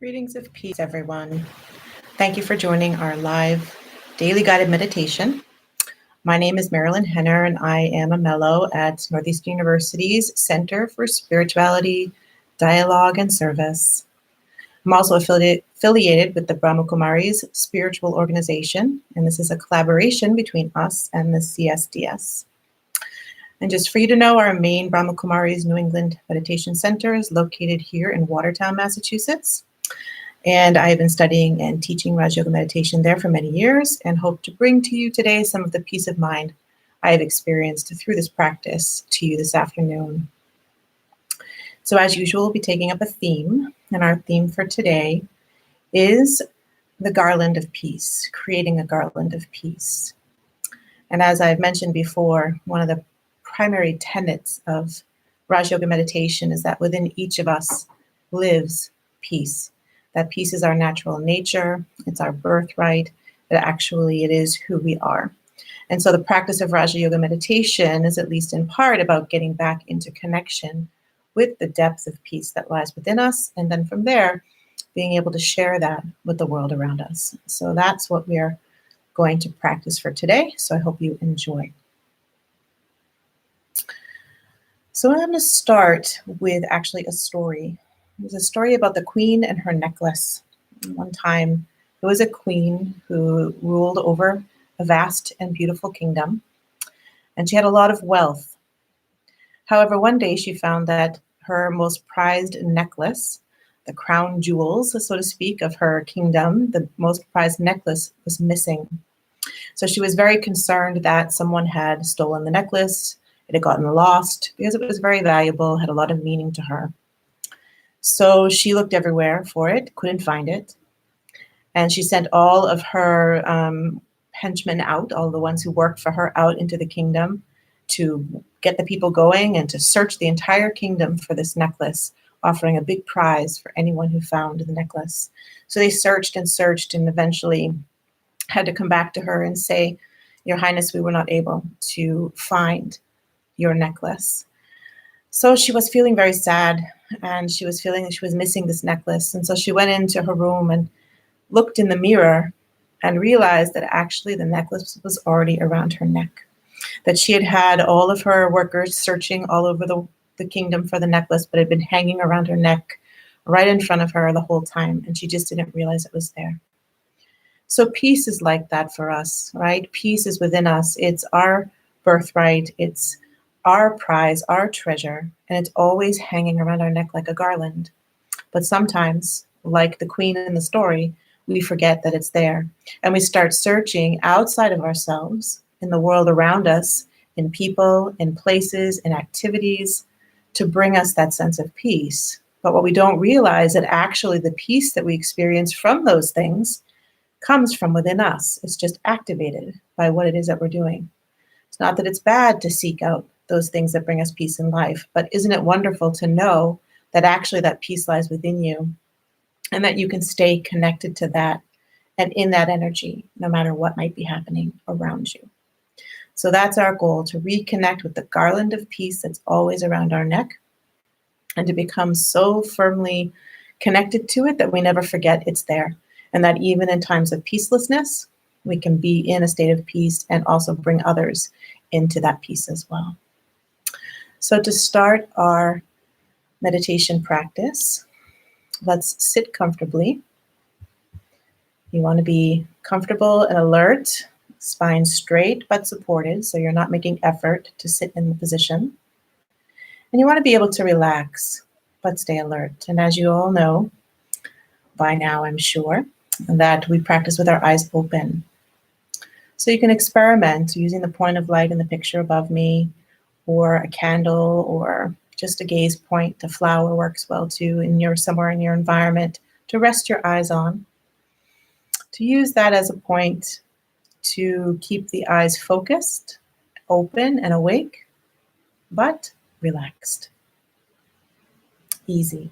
Greetings of peace, everyone. Thank you for joining our live daily guided meditation. My name is Merrillyn and I am a Mellow at Northeastern University's Center for Spirituality, Dialogue, and Service. I'm also affiliated with the Brahma Kumaris Spiritual Organization, and this is a collaboration between us and the CSDS. And just for you to know, our main Brahma Kumaris New England Meditation Center is located here in Watertown, Massachusetts. And I have been studying and teaching Raj Yoga meditation there for many years and hope to bring to you today some of the peace of mind I have experienced through this practice to you this afternoon. So as usual, we'll be taking up a theme, and our theme for today is the Garland of Peace, creating a garland of peace. And as I've mentioned before, one of the primary tenets of Raj Yoga meditation is that within each of us lives peace. That peace is our natural nature, it's our birthright, that actually it is who we are. And so the practice of Raja Yoga meditation is at least in part about getting back into connection with the depth of peace that lies within us, and then from there, being able to share that with the world around us. So that's what we're going to practice for today, so I hope you enjoy. So I'm going to start with actually a story. There's a story about the queen and her necklace. One time, there was a queen who ruled over a vast and beautiful kingdom, and she had a lot of wealth. However, one day she found that her most prized necklace, the crown jewels, so to speak, of her kingdom, the most prized necklace was missing. So she was very concerned that someone had stolen the necklace, it had gotten lost, because it was very valuable, had a lot of meaning to her. So she looked everywhere for it, couldn't find it. And she sent all of her henchmen out, all the ones who worked for her, out into the kingdom to get the people going and to search the entire kingdom for this necklace, offering a big prize for anyone who found the necklace. So they searched and eventually had to come back to her and say, "Your Highness, we were not able to find your necklace." So she was feeling very sad, and she was feeling that she was missing this necklace. And so she went into her room and looked in the mirror and realized that actually the necklace was already around her neck, that she had had all of her workers searching all over the kingdom for the necklace, but it had been hanging around her neck right in front of her the whole time, and she just didn't realize it was there. So peace is like that for us, right? Peace is within us. It's our birthright. It's our prize, our treasure, and it's always hanging around our neck like a garland. But sometimes, like the queen in the story, we forget that it's there. And we start searching outside of ourselves, in the world around us, in people, in places, in activities, to bring us that sense of peace. But what we don't realize is that actually the peace that we experience from those things comes from within us. It's just activated by what it is that we're doing. It's not that it's bad to seek out those things that bring us peace in life, but isn't it wonderful to know that actually that peace lies within you and that you can stay connected to that and in that energy, no matter what might be happening around you. So that's our goal, to reconnect with the garland of peace that's always around our neck and to become so firmly connected to it that we never forget it's there. And that even in times of peacelessness, we can be in a state of peace and also bring others into that peace as well. So to start our meditation practice, let's sit comfortably. You want to be comfortable and alert, spine straight but supported, so you're not making effort to sit in the position. And you want to be able to relax but stay alert. And as you all know, by now I'm sure, that we practice with our eyes open. So you can experiment using the point of light in the picture above me, or a candle, or just a gaze point. A flower works well too somewhere in your environment to rest your eyes on. To use that as a point to keep the eyes focused, open and awake, but relaxed. Easy.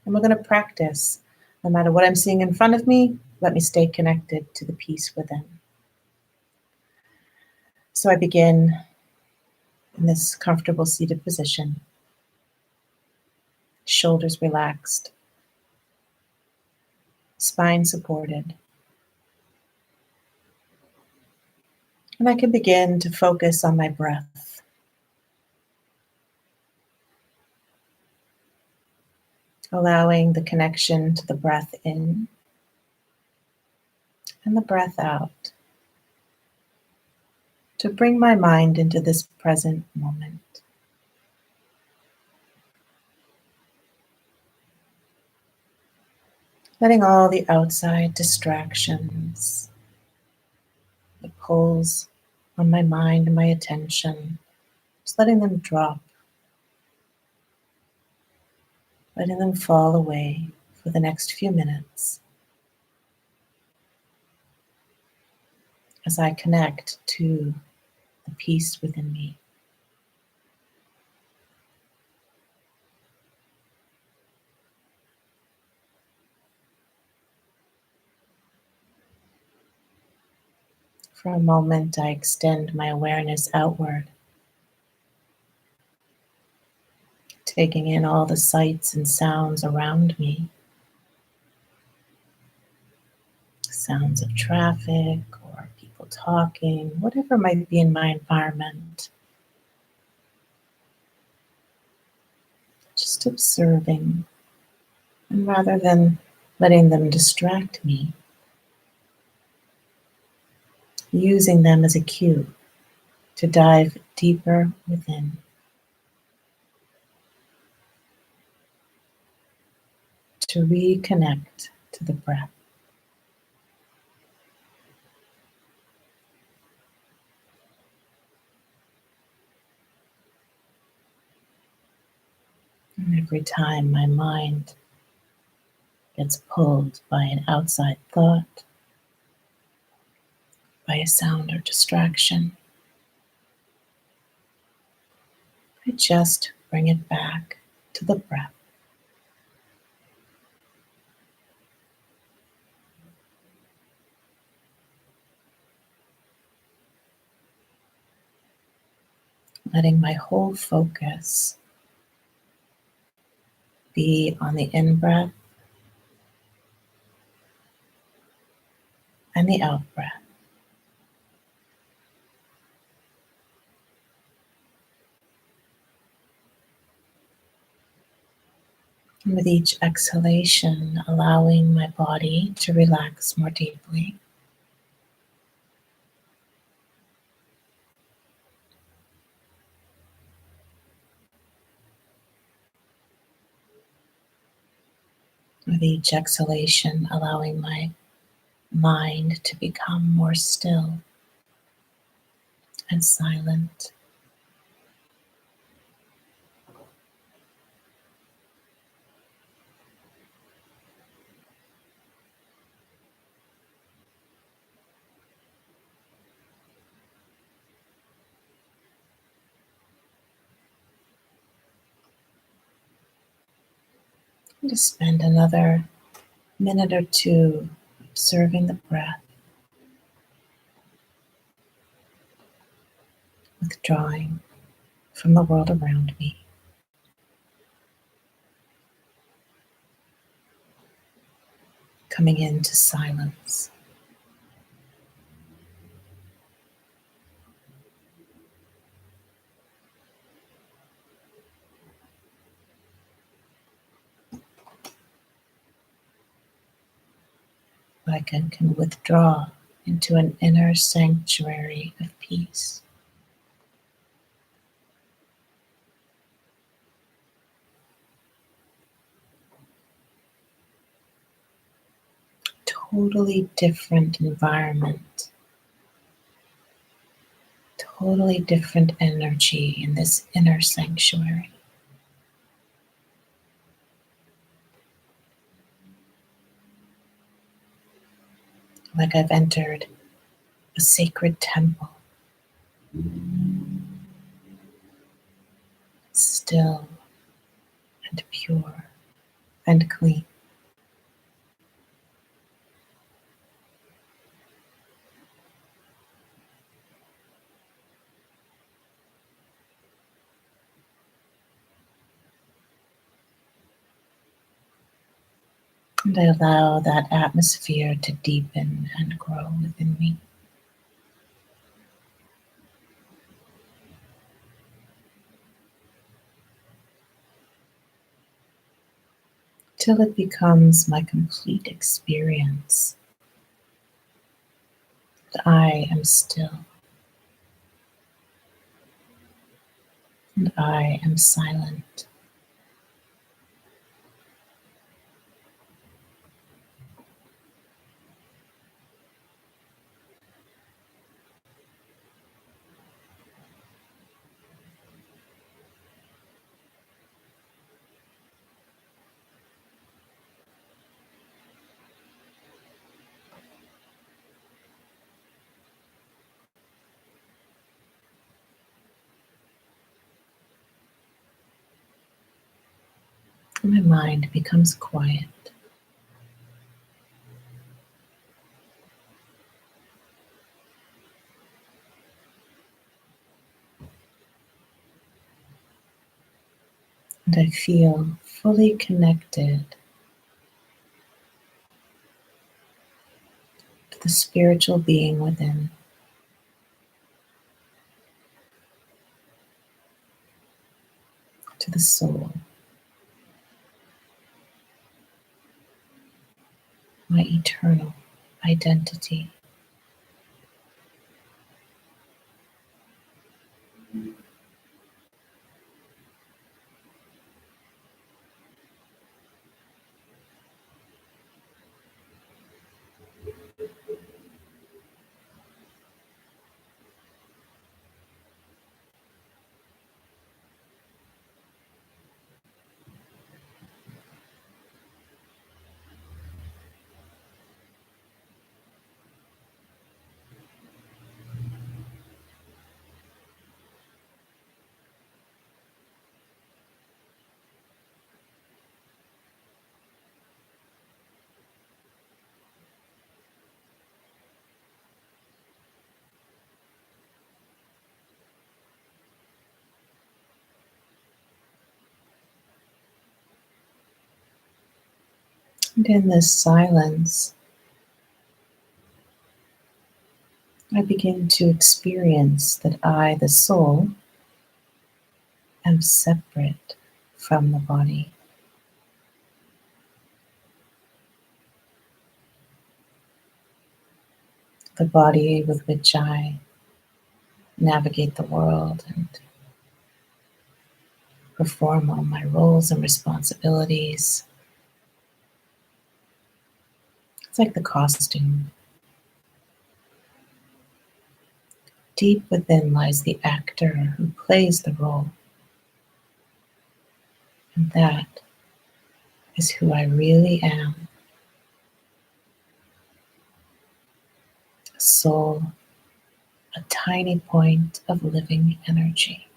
And we're going to practice. No matter what I'm seeing in front of me, let me stay connected to the peace within. So I begin in this comfortable seated position. Shoulders relaxed. spine supported. And I can begin to focus on my breath, allowing the connection to the breath in and the breath out to bring my mind into this present moment. Letting all the outside distractions, the pulls on my mind and my attention, just letting them drop, letting them fall away for the next few minutes as I connect to the peace within me. For a moment, I extend my awareness outward, taking in all the sights and sounds around me. Sounds of traffic or people talking, whatever might be in my environment. Just observing, and rather than letting them distract me, using them as a cue to dive deeper within. To reconnect to the breath. And every time my mind gets pulled by an outside thought, by a sound or distraction, I just bring it back to the breath. Letting my whole focus be on the in-breath and the out-breath. And with each exhalation, allowing my body to relax more deeply. With each exhalation, allowing my mind to become more still and silent. And to spend another minute or two observing the breath, withdrawing from the world around me. Coming into silence. I can withdraw into an inner sanctuary of peace. Totally different environment. Totally different energy in this inner sanctuary. Like I've entered a sacred temple. Still and pure and clean. And I allow that atmosphere to deepen and grow within me. Till it becomes my complete experience that I am still and I am silent. My mind becomes quiet. And I feel fully connected to the spiritual being within, to the soul, my eternal identity. And in this silence, I begin to experience that I, the soul, am separate from the body. The body with which I navigate the world and perform all my roles and responsibilities. It's like the costume. Deep within lies the actor who plays the role, and that is who I really am. A soul, a tiny point of living energy.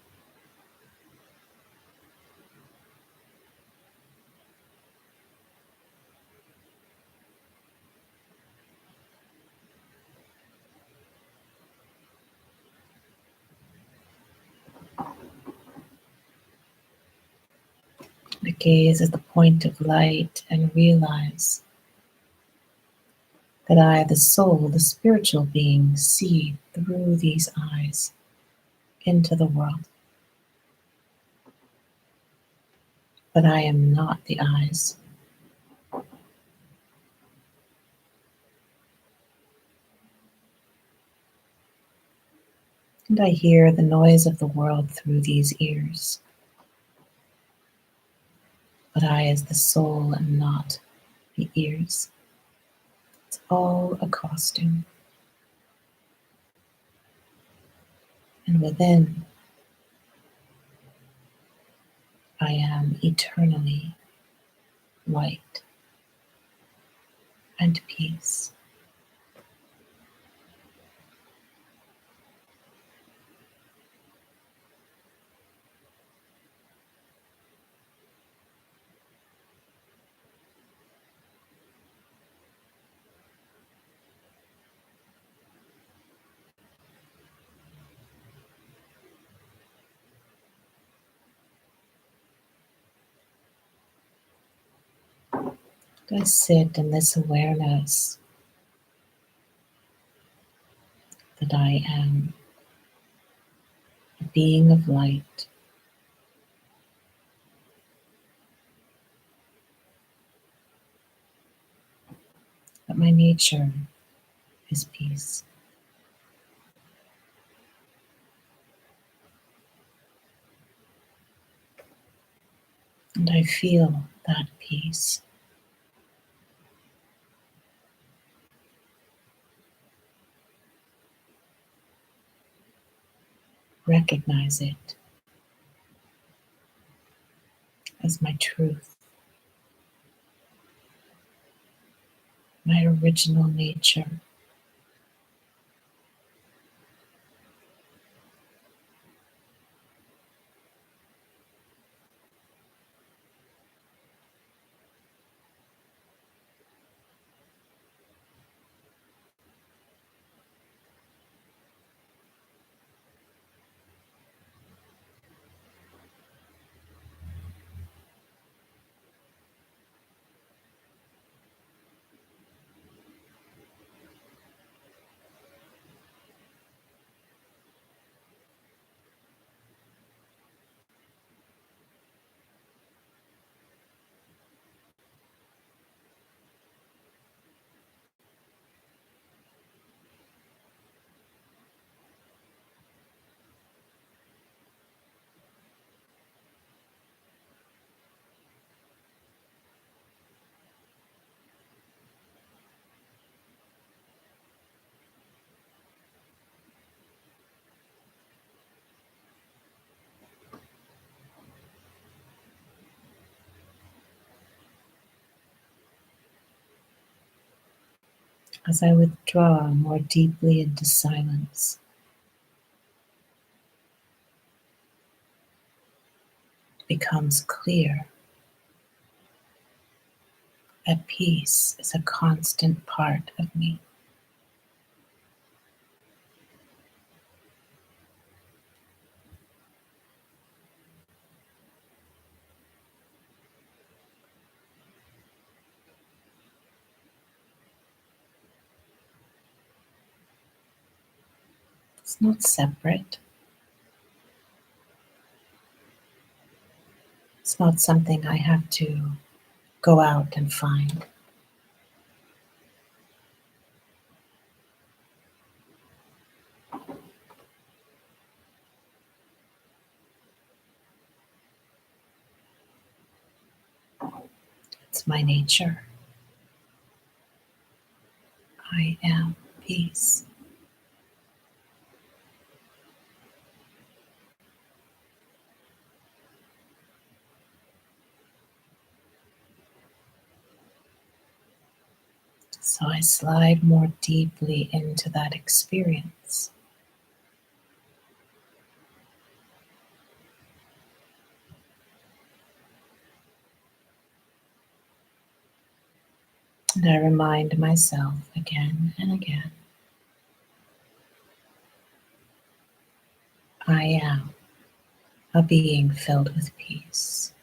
I gaze at the point of light and realize that I, the soul, the spiritual being, see through these eyes into the world. But I am not the eyes. And I hear the noise of the world through these ears. But I, as the soul, am not the ears. It's all a costume. And within, I am eternally light and peace. I sit in this awareness that I am a being of light, that my nature is peace. And I feel that peace. Recognize it as my truth, my original nature. As I withdraw more deeply into silence, it becomes clear that peace is a constant part of me. It's not separate. It's not something I have to go out and find. It's my nature. I am peace. So I slide more deeply into that experience. And I remind myself again and again, I am a being filled with peace.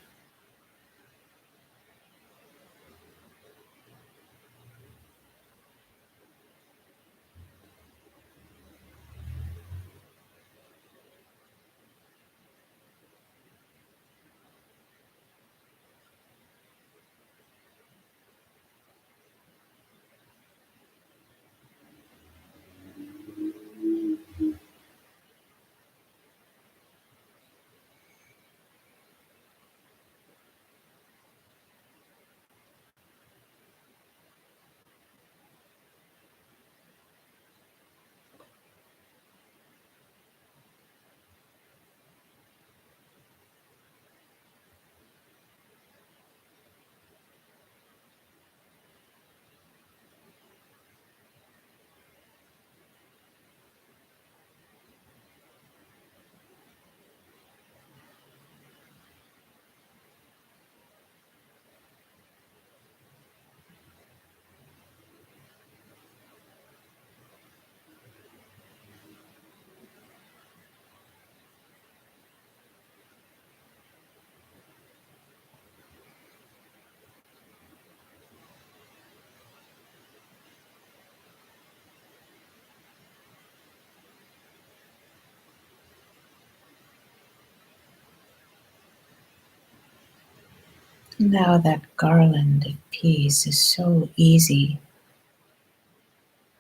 Now that garland of peace is so easy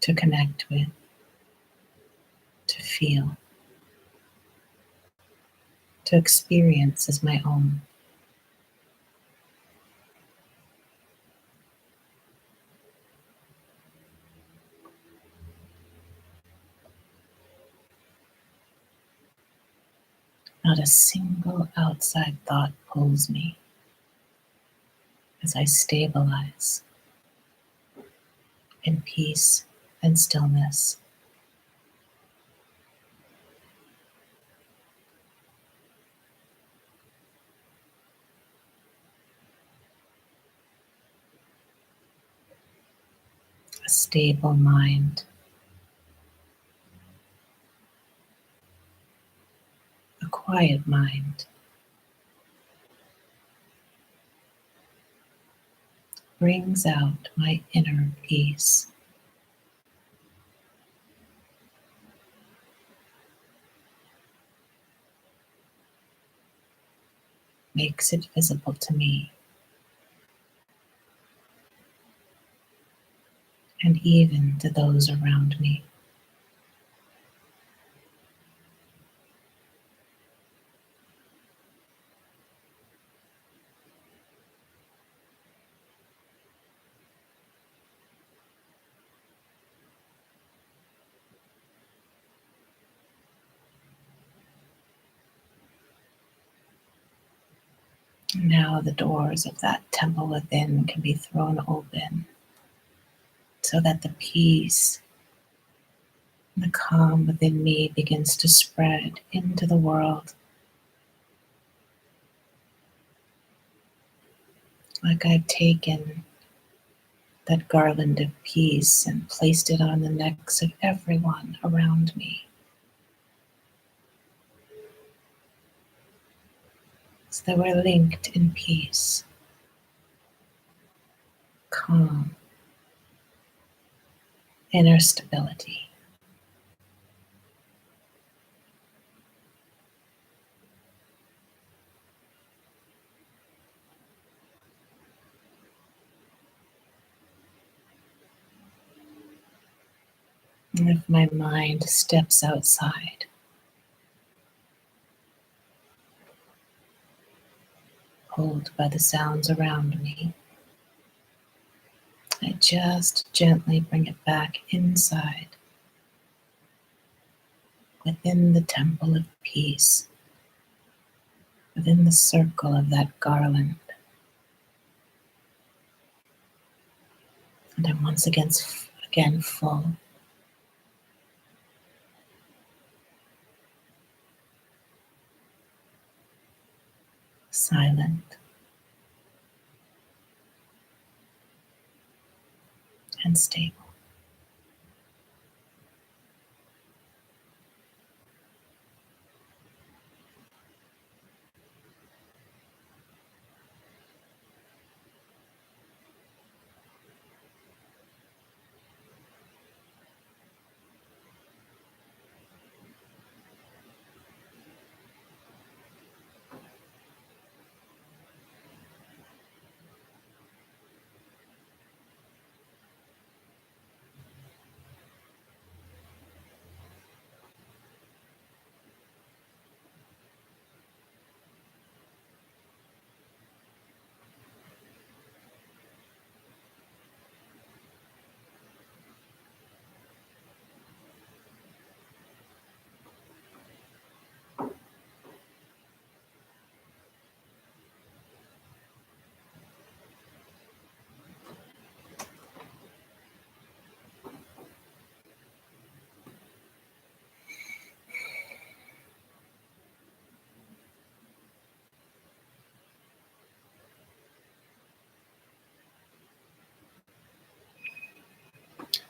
to connect with, to feel, to experience as my own. Not a single outside thought pulls me as I stabilize in peace and stillness. A stable mind, a quiet mind, brings out my inner peace. Makes it visible to me and even to those around me. Now the doors of that temple within can be thrown open so that the peace and the calm within me begins to spread into the world, like I've taken that garland of peace and placed it on the necks of everyone around me, so that we're linked in peace, calm, inner stability. And if my mind steps outside, pulled by the sounds around me, I just gently bring it back inside, within the temple of peace, within the circle of that garland. And I'm once again full, silent, and stable.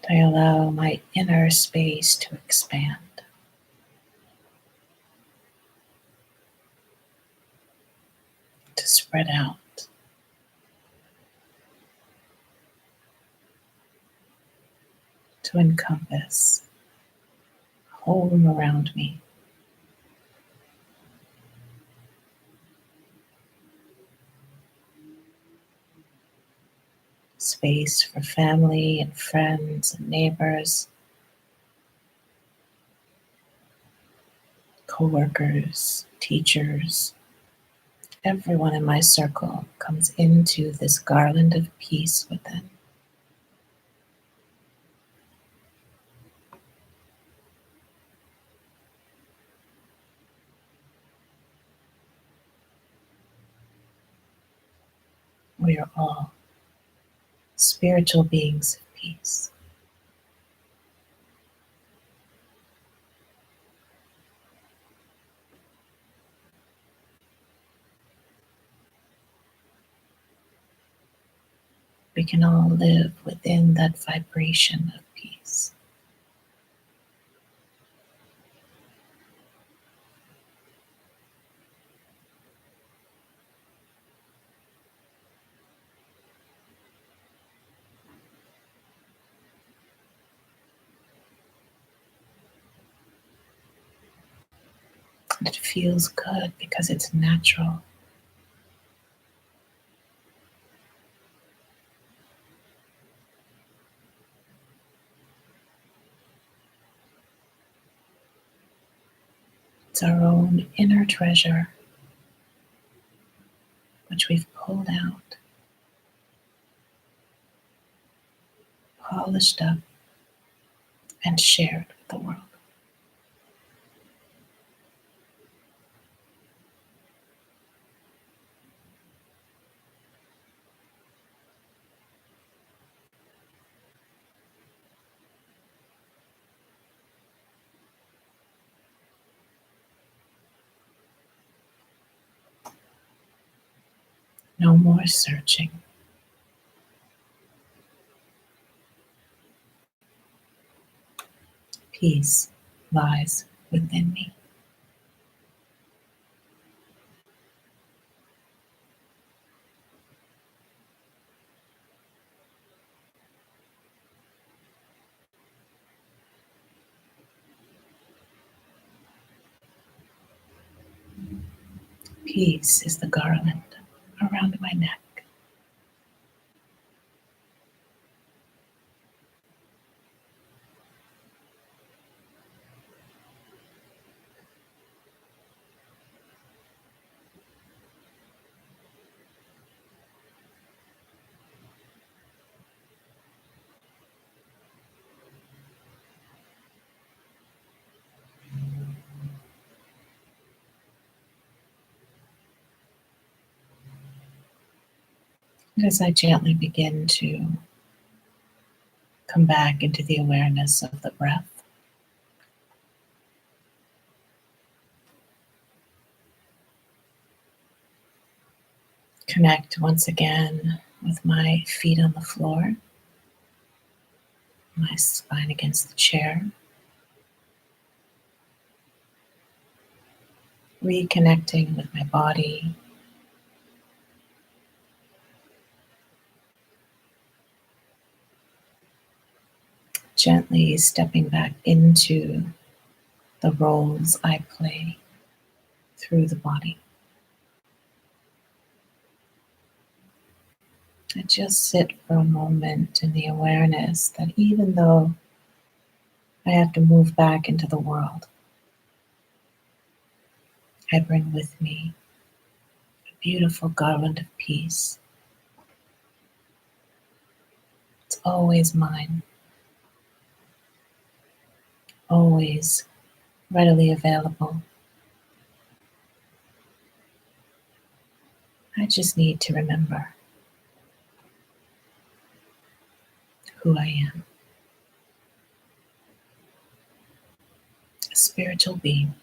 I allow my inner space to expand, to spread out, to encompass the whole room around me. space for family and friends and neighbors, co-workers, teachers. Everyone in my circle comes into this garland of peace within. We are all spiritual beings of peace. We can all live within that vibration of peace. It feels good because it's natural. It's our own inner treasure, which we've pulled out, polished up, and shared with the world. No more searching. Peace lies within me. Peace is the garland around my neck. And as I gently begin to come back into the awareness of the breath, connect once again with my feet on the floor, my spine against the chair, reconnecting with my body, gently stepping back into the roles I play through the body. I just sit for a moment in the awareness that even though I have to move back into the world, I bring with me a beautiful garland of peace. It's always mine, always readily available. I just need to remember who I am. A spiritual being,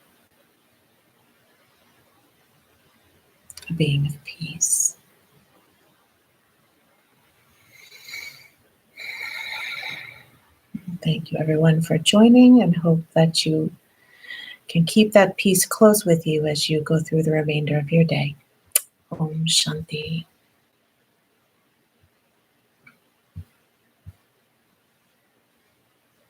a being of peace. Thank you everyone for joining, and hope that you can keep that peace close with you as you go through the remainder of your day. Om Shanti.